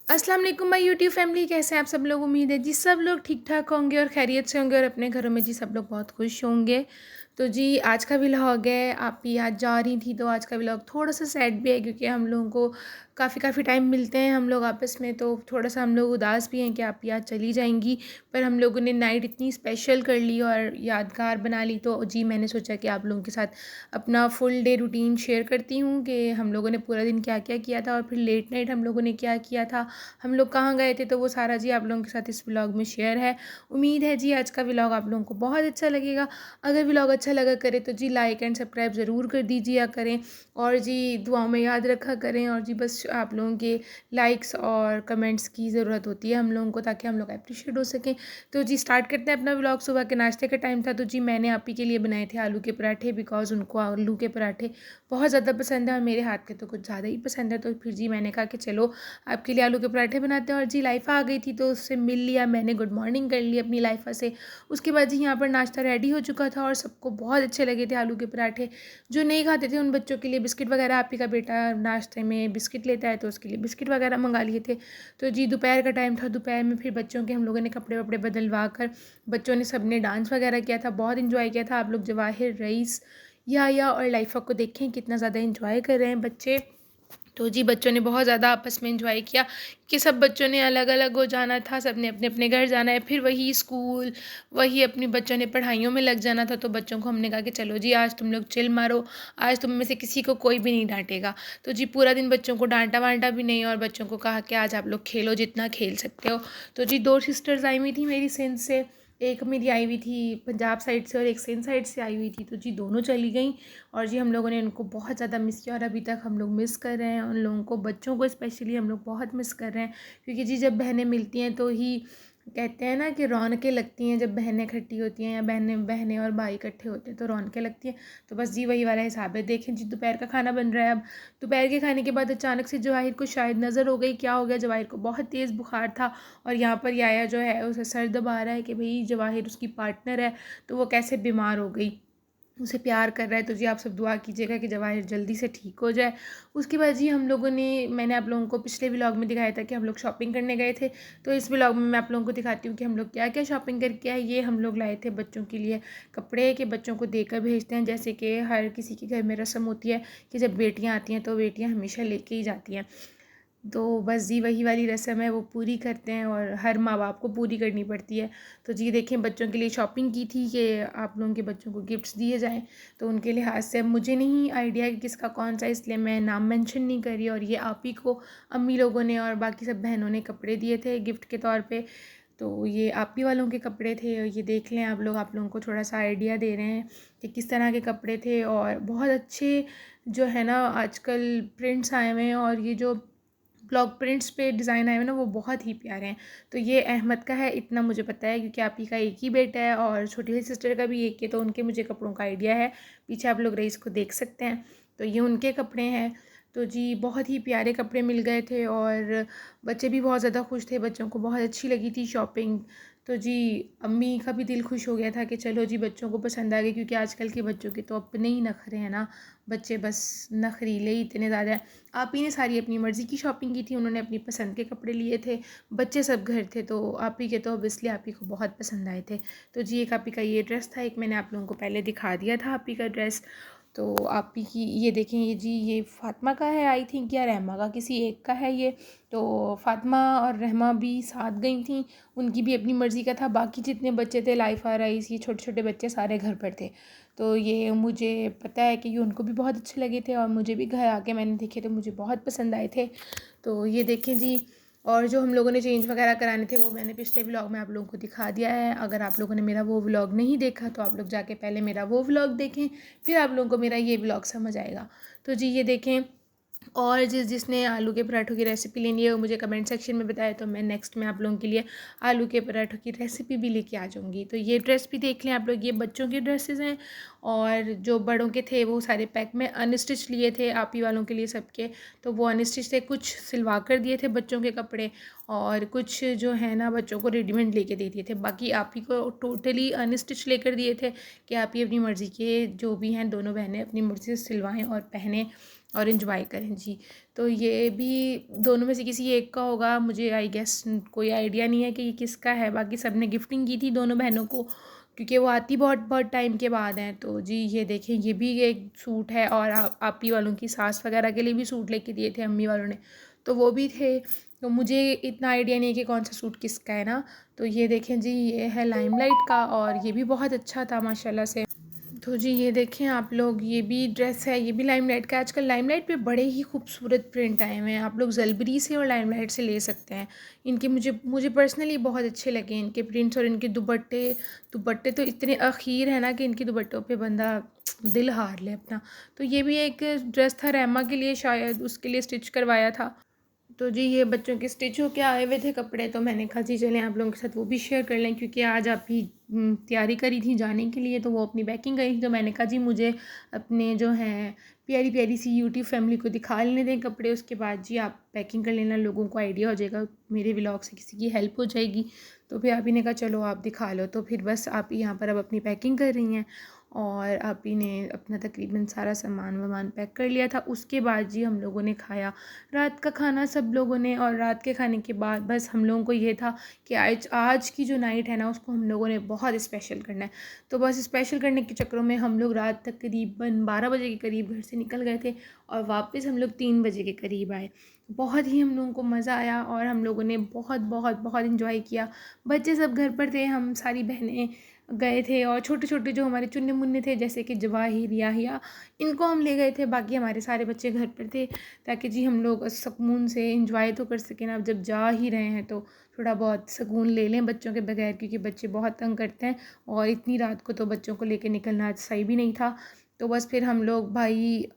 अस्सलाम वालेकुम my YouTube family, कैसे हैं आप सब लोग। उम्मीद है जी सब लोग ठीक ठाक होंगे और खैरियत से होंगे और अपने घरों में जी सब लोग बहुत खुश होंगे। तो जी आज का व्लॉग है, आप भी आज जा रही थी तो आज का व्लॉग थोड़ा सा सैड भी है क्योंकि हम लोगों को काफ़ी टाइम मिलते हैं हम लोग आपस में, तो थोड़ा सा हम लोग उदास भी हैं कि आप आज चली जाएंगी। पर हम लोगों ने नाइट इतनी स्पेशल कर ली और यादगार बना ली, तो जी मैंने सोचा कि आप लोगों के साथ अपना फुल डे रूटीन शेयर करती हूँ कि हम लोगों ने पूरा दिन क्या क्या किया था और फिर लेट नाइट हम लोगों ने क्या किया था, हम लोग कहाँ गए थे, तो वो सारा जी आप लोगों के साथ इस व्लॉग में शेयर है। उम्मीद है जी आज का व्लॉग आप लोगों को बहुत अच्छा लगेगा। अगर व्लॉग अच्छा लगा करे तो जी लाइक एंड सब्सक्राइब ज़रूर कर दीजिए करें, और जी दुआओं में याद रखा करें। और जी बस आप लोगों के लाइक्स और कमेंट्स की ज़रूरत होती है हम लोगों को, ताकि हम लोग अप्रिशिएट हो सकें। तो जी स्टार्ट करते हैं अपना व्लॉग। सुबह के नाश्ते का टाइम था, तो जी मैंने आप ही के लिए बनाए थे आलू के पराठे, बिकॉज़ उनको आलू के पराठे बहुत ज़्यादा पसंद है और मेरे हाथ के तो कुछ ज़्यादा ही पसंद है। तो फिर जी मैंने कहा कि चलो आपके लिए आलू के पराठे बनाते हैं। और जी लाइफ़ा आ गई थी तो उससे मिल लिया, मैंने गुड मॉर्निंग कर ली अपनी लाइफ़ा से। उसके बाद जी यहाँ पर नाश्ता रेडी हो चुका था और सबको बहुत अच्छे लगे थे आलू के पराठे। जो नहीं खाते थे उन बच्चों के लिए बिस्किट वगैरह, आप ही का बेटा नाश्ते में बिस्किट लेता है तो उसके लिए बिस्किट वगैरह मंगा लिए थे। तो जी दोपहर का टाइम था, दोपहर में फिर बच्चों के हम लोगों ने कपड़े वपड़े बदलवा कर बच्चों ने सब ने डांस वगैरह किया था, बहुत इन्जॉय किया था। आप लोग जवाहिर, रईस, या और लाइफ़ा को देखें कितना ज़्यादा इन्जॉय कर रहे हैं बच्चे। तो जी बच्चों ने बहुत ज़्यादा आपस में एंजॉय किया कि सब बच्चों ने अलग अलग हो जाना था, सब ने अपने अपने घर जाना है, फिर वही स्कूल, वही अपनी बच्चों ने पढ़ाइयों में लग जाना था। तो बच्चों को हमने कहा कि चलो जी आज तुम लोग चिल मारो, आज तुम में से किसी को कोई भी नहीं डांटेगा। तो जी पूरा दिन बच्चों को डांटा वांटा भी नहीं और बच्चों को कहा कि आज आप लोग खेलो जितना खेल सकते हो। तो जी दो सिस्टर्स आई हुई थी मेरी सिंध से, एक मेरी आई हुई थी पंजाब साइड से और एक सिंध साइड से आई हुई थी। तो जी दोनों चली गई और जी हम लोगों ने उनको बहुत ज़्यादा मिस किया और अभी तक हम लोग मिस कर रहे हैं उन लोगों को, बच्चों को स्पेशली हम लोग बहुत मिस कर रहे हैं। क्योंकि जी जब बहनें मिलती हैं तो ही कहते हैं ना कि रौनकें लगती हैं, जब बहनें इकट्ठी होती हैं या बहनें बहनें और भाई इकट्ठे होते हैं तो रौनकें लगती हैं। तो बस जी वही वाला हिसाब है। देखें जी दोपहर का खाना बन रहा है। अब दोपहर के खाने के बाद अचानक से जवाहिर को शायद नज़र हो गई, क्या हो गया, जवाहिर को बहुत तेज़ बुखार था और यहाँ पर याया जो है उसे सर दबा रहा है कि भाई जवाहिर उसकी पार्टनर है तो वो कैसे बीमार हो गई, उसे प्यार कर रहा है। तो जी आप सब दुआ कीजिएगा कि जवाहिर जल्दी से ठीक हो जाए। उसके बाद जी हम लोगों ने, मैंने आप लोगों को पिछले व्लॉग में दिखाया था कि हम लोग शॉपिंग करने गए थे, तो इस व्लॉग में मैं आप लोगों को दिखाती हूँ कि हम लोग क्या क्या शॉपिंग करके आए। ये हम लोग लाए थे बच्चों के लिए कपड़े कि बच्चों को देकर भेजते हैं, जैसे कि हर किसी के घर में रस्म होती है कि जब बेटियाँ आती हैं तो बेटियाँ हमेशा लेके ही जाती हैं। तो बस जी वही वाली रस्म है वो पूरी करते हैं और हर माँ बाप को पूरी करनी पड़ती है। तो जी देखें बच्चों के लिए शॉपिंग की थी कि आप लोगों के बच्चों को गिफ्ट्स दिए जाएं, तो उनके लिहाज से मुझे नहीं आइडिया कि किसका कौन सा, इसलिए मैं नाम मेंशन नहीं कर रही। और ये आप ही को अम्मी लोगों ने और बाकी सब बहनों ने कपड़े दिए थे गिफ्ट के तौर पे। तो ये आप ही वालों के कपड़े थे, ये देख लें आप लोग, आप लोगों को थोड़ा सा आइडिया दे रहे हैं कि किस तरह के कपड़े थे। और बहुत अच्छे जो है ना आजकल प्रिंट्स आए हुए हैं और ये जो ब्लॉक प्रिंट्स पे डिज़ाइन आए हुए हैं ना वो बहुत ही प्यारे हैं। तो ये अहमद का है, इतना मुझे पता है क्योंकि आप ही का एक ही बेटा है और छोटी वाली सिस्टर का भी एक ही, तो उनके मुझे कपड़ों का आइडिया है। पीछे आप लोग रईस को देख सकते हैं, तो ये उनके कपड़े हैं। तो जी बहुत ही प्यारे कपड़े मिल गए थे और बच्चे भी बहुत ज़्यादा खुश थे, बच्चों को बहुत अच्छी लगी थी शॉपिंग। तो जी अम्मी का भी दिल खुश हो गया था कि चलो जी बच्चों को पसंद आ गई, क्योंकि आजकल के बच्चों के तो अपने ही नखरे हैं ना, बच्चे बस नखरीले ही इतने ज़्यादा हैं। आप ही ने सारी अपनी मर्ज़ी की शॉपिंग की थी, उन्होंने अपनी पसंद के कपड़े लिए थे, बच्चे सब घर थे तो आप ही के तो ऑब्वियसली आप ही को बहुत पसंद आए थे। तो जी एक आप ही का ये ड्रेस था, एक मैंने आप लोगों को पहले दिखा दिया था आप ही का ड्रेस। तो आप ही की ये देखें, ये जी ये फ़ातिमा का है आई थिंक, या रहमा का, किसी एक का है ये। तो फ़ातिमा और रहमा भी साथ गई थी, उनकी भी अपनी मर्ज़ी का था। बाकी जितने बच्चे थे लाइफा, राइस, ये छोटे छोटे बच्चे सारे घर पर थे। तो ये मुझे पता है कि ये उनको भी बहुत अच्छे लगे थे और मुझे भी घर आके मैंने देखे तो मुझे बहुत पसंद आए थे। तो ये देखें जी, और जो हम लोगों ने चेंज वगैरह कराने थे वो मैंने पिछले व्लॉग में आप लोगों को दिखा दिया है। अगर आप लोगों ने मेरा वो व्लॉग नहीं देखा तो आप लोग जाके पहले मेरा वो व्लॉग देखें, फिर आप लोगों को मेरा ये व्लॉग समझ आएगा। तो जी ये देखें, और जिसने आलू के पराठों की रेसिपी लेनी है वो मुझे कमेंट सेक्शन में बताए, तो मैं नेक्स्ट में आप लोगों के लिए आलू के पराठों की रेसिपी भी लेके आ जाऊँगी। तो ये ड्रेस भी देख लें आप लोग, ये बच्चों के ड्रेसेस हैं और जो बड़ों के थे वो सारे पैक में अनस्टिच लिए थे आप ही वालों के लिए सबके। तो वो अनस्टिच थे, कुछ सिलवा कर दिए थे बच्चों के कपड़े और कुछ जो है ना बच्चों को रेडीमेड लेके दे दिए थे। बाकी आप ही को टोटली अनस्टिच लेकर दिए थे कि आप ही अपनी मर्ज़ी के जो भी हैं दोनों बहनें अपनी मर्ज़ी से सिलवाएँ और पहने। और इन्जॉय करें जी। तो ये भी दोनों में से किसी एक का होगा, मुझे आई गेस कोई आइडिया नहीं है कि ये किसका है। बाकी सब ने गिफ्टिंग की थी दोनों बहनों को, क्योंकि वो आती बहुत बहुत टाइम के बाद हैं। तो जी ये देखें, ये भी एक सूट है, और आपी वालों की सास वगैरह के लिए भी सूट लेके दिए थे अम्मी वालों ने, तो वो भी थे। तो मुझे इतना आइडिया नहीं है कि कौन सा सूट किसका है ना। तो ये देखें जी, ये है लाइमलाइट का, और ये भी बहुत अच्छा था माशाल्लाह से। तो जी ये देखें आप लोग, ये भी ड्रेस है, ये भी लाइमलाइट का। आजकल लाइमलाइट पे बड़े ही खूबसूरत प्रिंट आए हुए हैं, आप लोग जलबरी से और लाइमलाइट से ले सकते हैं। इनके मुझे मुझे पर्सनली बहुत अच्छे लगे इनके प्रिंट्स, और इनके दुपट्टे दुपट्टे तो इतने अखीर है ना कि इनके दुपट्टों पे बंदा दिल हार ले अपना। तो ये भी एक ड्रेस था रहमा के लिए, शायद उसके लिए स्टिच करवाया था। तो जी ये बच्चों के स्टिच होके आए हुए थे कपड़े, तो मैंने कहा जी चलें आप लोगों के साथ वो भी शेयर कर लें, क्योंकि आज आप ही तैयारी करी थी जाने के लिए, तो वो अपनी पैकिंग करी थी। तो मैंने कहा जी मुझे अपने जो हैं प्यारी प्यारी सी यूट्यूब फैमिली को दिखा लेने दें कपड़े, उसके बाद जी आप पैकिंग कर लेना, लोगों को आइडिया हो जाएगा, मेरे व्लॉग से किसी की हेल्प हो जाएगी। तो फिर आप ही ने कहा चलो आप दिखा लो। तो फिर बस आप ही यहाँ पर अब अपनी पैकिंग कर रही हैं, और आप ही ने अपना तकरीबन सारा सामान वामान पैक कर लिया था। उसके बाद जी हम लोगों ने खाया रात का खाना सब लोगों ने, और रात के खाने के बाद बस हम लोगों को ये था कि आज आज की जो नाइट है ना उसको हम लोगों ने बहुत स्पेशल करना है। तो बस स्पेशल करने के चक्करों में हम लोग रात तकरीबन 12 बजे के करीब घर से निकल गए थे, और वापस हम लोग 3 बजे के करीब आए। बहुत ही हम लोगों को मज़ा आया, और हम लोगों ने बहुत बहुत बहुत इन्जॉय किया। बच्चे सब घर पर थे, हम सारी बहनें गए थे, और छोटे छोटे जो हमारे चुन्ने मुन्ने थे जैसे कि जवाहिर याहिया, इनको हम ले गए थे। बाकी हमारे सारे बच्चे घर पर थे, ताकि जी हम लोग सुकून से इंजॉय तो कर सकें ना। अब जब जा ही रहे हैं तो थोड़ा बहुत सुकून ले लें बच्चों के बगैर, क्योंकि बच्चे बहुत तंग करते हैं, और इतनी रात को तो बच्चों को लेकर निकलना आज सही भी नहीं था। तो बस फिर हम लोग भाई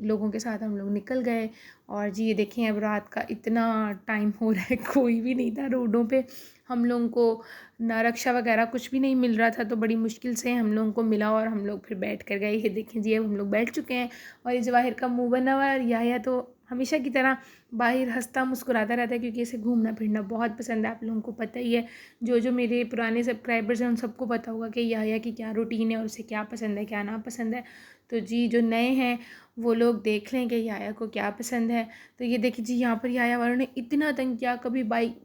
लोगों के साथ हम लोग निकल गए। और जी ये देखें, अब रात का इतना टाइम हो रहा है, कोई भी नहीं था रोडों पे। हम लोगों को ना रक्षा वगैरह कुछ भी नहीं मिल रहा था, तो बड़ी मुश्किल से हम लोगों को मिला, और हम लोग फिर बैठ कर गए। ये देखें जी, अब हम लोग बैठ चुके हैं, और ये जवाहिर का मुँह बना हुआ है, और या तो हमेशा की तरह बाहर हंसता मुस्कुराता रहता है, क्योंकि इसे घूमना फिरना बहुत पसंद है। आप लोगों को पता ही है, जो जो मेरे पुराने सब्सक्राइबर्स हैं उन सबको पता होगा कि या की क्या रूटीन है, और उसे क्या पसंद है क्या ना पसंद है। तो जी जो नए हैं वो लोग देख लें कि याया को क्या पसंद है। तो ये देखिए जी, यहाँ पर याया वालों ने इतना तंग किया, कभी बाइक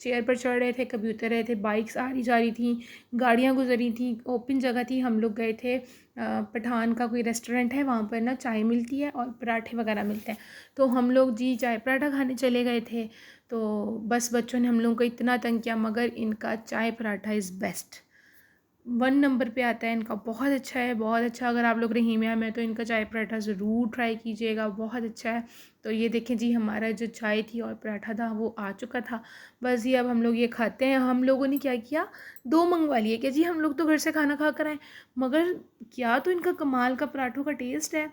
चेयर पर चढ़ रहे थे, कभी उतर रहे थे, बाइक्स आ रही जा रही थी, गाड़ियाँ गुजरी थी, ओपन जगह थी। हम लोग गए थे पठान का कोई रेस्टोरेंट है, वहाँ पर ना चाय मिलती है और पराठे वगैरह मिलते हैं। तो हम लोग जी चाय पराठा खाने चले गए थे। तो बस बच्चों ने हम लोगों को इतना तंग किया, मगर इनका चाय पराठा इज़ बेस्ट, 1 नंबर पे आता है इनका, बहुत अच्छा है बहुत अच्छा। अगर आप लोग रहीमिया में तो इनका चाय पराठा ज़रूर ट्राई कीजिएगा, बहुत अच्छा है। तो ये देखें जी, हमारा जो चाय थी और पराठा था वो आ चुका था। बस ये अब हम लोग ये खाते हैं। हम लोगों ने क्या किया, 2 मंगवा लिए कि जी हम लोग तो घर से खाना खा कर आए, मगर क्या तो इनका कमाल का पराठों का टेस्ट है,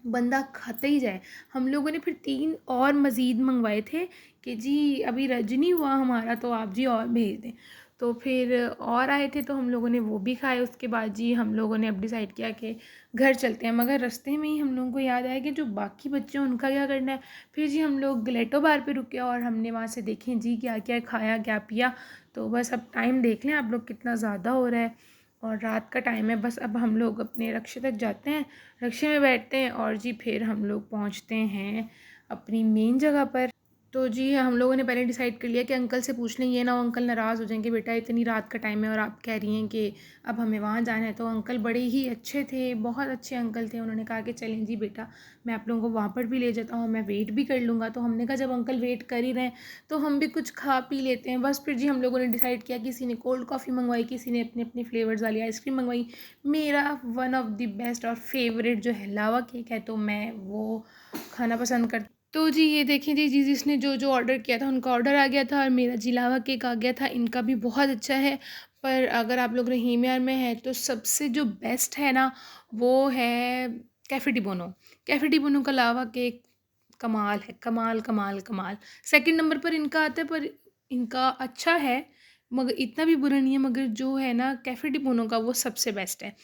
बंदा खाता ही जाए। हम लोगों ने फिर 3 और मज़ीद मंगवाए थे कि जी अभी रजनी हुआ हमारा, तो आप जी और भेज दें। तो फिर और आए थे, तो हम लोगों ने वो भी खाए। उसके बाद जी हम लोगों ने अब डिसाइड किया कि घर चलते हैं, मगर रास्ते में ही हम लोगों को याद आया कि जो बाकी बच्चे हैं उनका क्या करना है। फिर जी हम लोग गलेटो बार पे रुके, और हमने वहाँ से देखें जी क्या क्या खाया क्या पिया। तो बस अब टाइम देख लें आप लोग कितना ज़्यादा हो रहा है, और रात का टाइम है। बस अब हम लोग अपने रक्शे तक जाते हैं, रक्शे में बैठते हैं, और जी फिर हम लोग पहुंचते हैं अपनी मेन जगह पर। तो जी हम लोगों ने पहले डिसाइड कर लिया कि अंकल से पूछ लें, ये ना हो अंकल नाराज़ हो जाएंगे, बेटा इतनी रात का टाइम है और आप कह रही हैं कि अब हमें वहाँ जाना है। तो अंकल बड़े ही अच्छे थे, बहुत अच्छे अंकल थे। उन्होंने कहा कि चलें जी बेटा, मैं आप लोगों को वहाँ पर भी ले जाता हूँ, मैं वेट भी कर लूँगा। तो हमने कहा जब अंकल वेट कर ही रहे हैं तो हम भी कुछ खा पी लेते हैं। बस फिर जी हम लोगों ने डिसाइड किया, किसी ने कोल्ड कॉफ़ी मंगवाई, किसी ने अपने अपने फ्लेवर्स वाली आइसक्रीम मंगवाई। मेरा वन ऑफ द बेस्ट और फेवरेट जो है लावा केक है, तो मैं वो खाना पसंद करती। तो जी ये देखें जी, जिसने जो जो ऑर्डर किया था उनका ऑर्डर आ गया था, और मेरा जी लावा केक आ गया था। इनका भी बहुत अच्छा है, पर अगर आप लोग रहीम यार में हैं तो सबसे जो बेस्ट है ना वो है cafe de Bono. Cafe de Bono का लावा केक कमाल है, कमाल कमाल कमाल। सेकंड नंबर पर इनका आता है, पर इनका अच्छा है, मगर इतना भी बुरा नहीं है। मगर जो है ना कैफ़े डी बोनो का, वो सबसे बेस्ट है।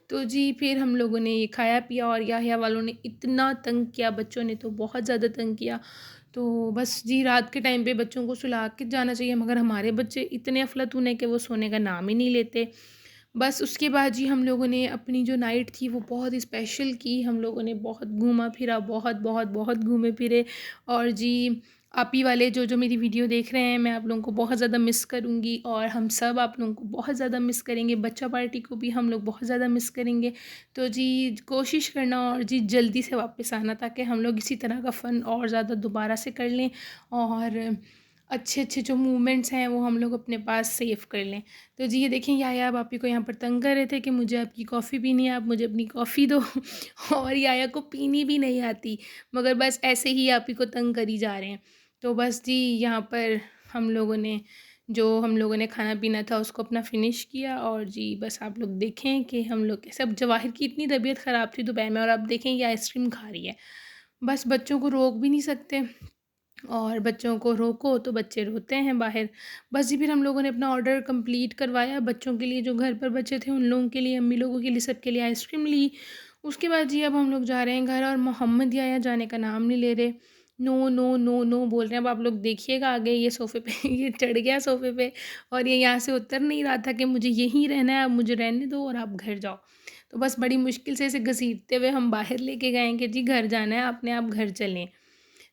तो जी फिर हम लोगों ने ये खाया पिया, और याहिया वालों ने इतना तंग किया, बच्चों ने तो बहुत ज़्यादा तंग किया। तो बस जी रात के टाइम पे बच्चों को सुला के जाना चाहिए, मगर हमारे बच्चे इतने अफलातून हैं कि वो सोने का नाम ही नहीं लेते। बस उसके बाद जी हम लोगों ने अपनी जो नाइट थी वो बहुत स्पेशल की। हम लोगों ने बहुत घूमा फिरा, बहुत बहुत बहुत घूमे फिरे। और जी आप ही वाले जो मेरी वीडियो देख रहे हैं, मैं आप लोगों को बहुत ज़्यादा मिस करूँगी और हम सब आप लोगों को बहुत ज़्यादा मिस करेंगे। बच्चा पार्टी को भी हम लोग बहुत ज़्यादा मिस करेंगे। तो जी कोशिश करना और जी जल्दी से वापस आना, ताकि हम लोग इसी तरह का फ़न और ज़्यादा दोबारा से कर लें और अच्छे अच्छे जो मूवमेंट्स हैं वो हम लोग अपने पास सेव कर लें। तो जी ये देखें, याया अब आपी को यहाँ पर तंग कर रहे थे कि मुझे आपकी कॉफ़ी पीनी है, आप मुझे अपनी कॉफ़ी दो। और याया को पीनी भी नहीं आती, मगर बस ऐसे ही आपी को तंग करी जा रहे हैं। तो बस जी यहाँ पर हम लोगों ने खाना पीना था उसको अपना फ़िनिश किया। और जी बस आप लोग देखें कि हम लोग कैसे, अब जवाहिर की इतनी तबीयत ख़राब थी दोपहर में, और अब देखें ये आइसक्रीम खा रही है। बस बच्चों को रोक भी नहीं सकते, और बच्चों को रोको तो बच्चे रोते हैं बाहर। बस जी फिर हम लोगों ने अपना ऑर्डर कंप्लीट करवाया बच्चों के लिए, जो घर पर बच्चे थे उन लोगों के लिए, अम्मी लोगों के लिए, सबके लिए आइसक्रीम ली। उसके बाद जी अब हम लोग जा रहे हैं घर, और मोहम्मद याया जाने का नाम नहीं ले रहे। नो नो नो नो बोल रहे हैं। अब आप लोग देखिएगा आगे, ये सोफ़े पे ये चढ़ गया सोफ़े पे, और ये यहाँ से उतर नहीं रहा था कि मुझे यहीं रहना है, अब मुझे रहने दो और आप घर जाओ। तो बस बड़ी मुश्किल से इसे घसीटते हुए हम बाहर लेके गए कि जी घर जाना है, अपने आप घर चलें।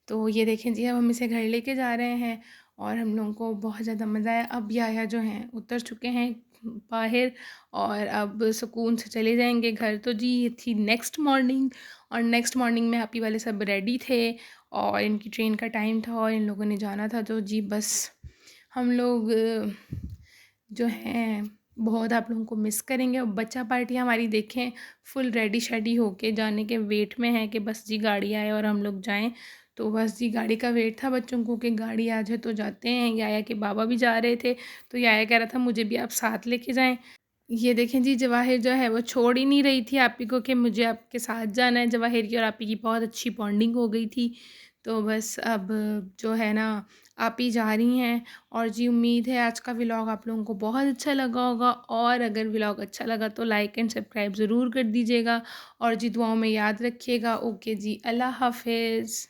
तो ये देखें जी अब हम इसे घर लेके जा रहे हैं, और हम लोगों को बहुत ज़्यादा मज़ा आया। अब याया जो हैं उतर चुके हैं बाहर, और अब सुकून से चले जाएंगे घर। तो जी ये थी नेक्स्ट मॉर्निंग, और नेक्स्ट मॉर्निंग में हैप्पी वाले सब रेडी थे, और इनकी ट्रेन का टाइम था और इन लोगों ने जाना था। तो जी बस हम लोग जो हैं बहुत आप लोगों को मिस करेंगे। और बच्चा पार्टी हमारी देखें फुल रेडी शेडी होके जाने के वेट में है कि बस जी गाड़ी आए और हम लोग जाएं। तो बस जी गाड़ी का वेट था बच्चों को कि गाड़ी आ जाए तो जाते हैं। याया के बाबा भी जा रहे थे, तो याया कह रहा था मुझे भी आप साथ लेके जाएं। ये देखें जी जवाहिर जो है वो छोड़ ही नहीं रही थी आपी को कि मुझे आपके साथ जाना है। जवाहिर की और आपी की बहुत अच्छी बॉन्डिंग हो गई थी। तो बस अब जो है ना आप ही जा रही हैं। और जी उम्मीद है आज का व्लॉग आप लोगों को बहुत अच्छा लगा होगा, और अगर व्लॉग अच्छा लगा तो लाइक एंड सब्सक्राइब ज़रूर कर दीजिएगा, और जी दुआओं में याद रखिएगा। ओके जी, अल्लाह हाफिज़।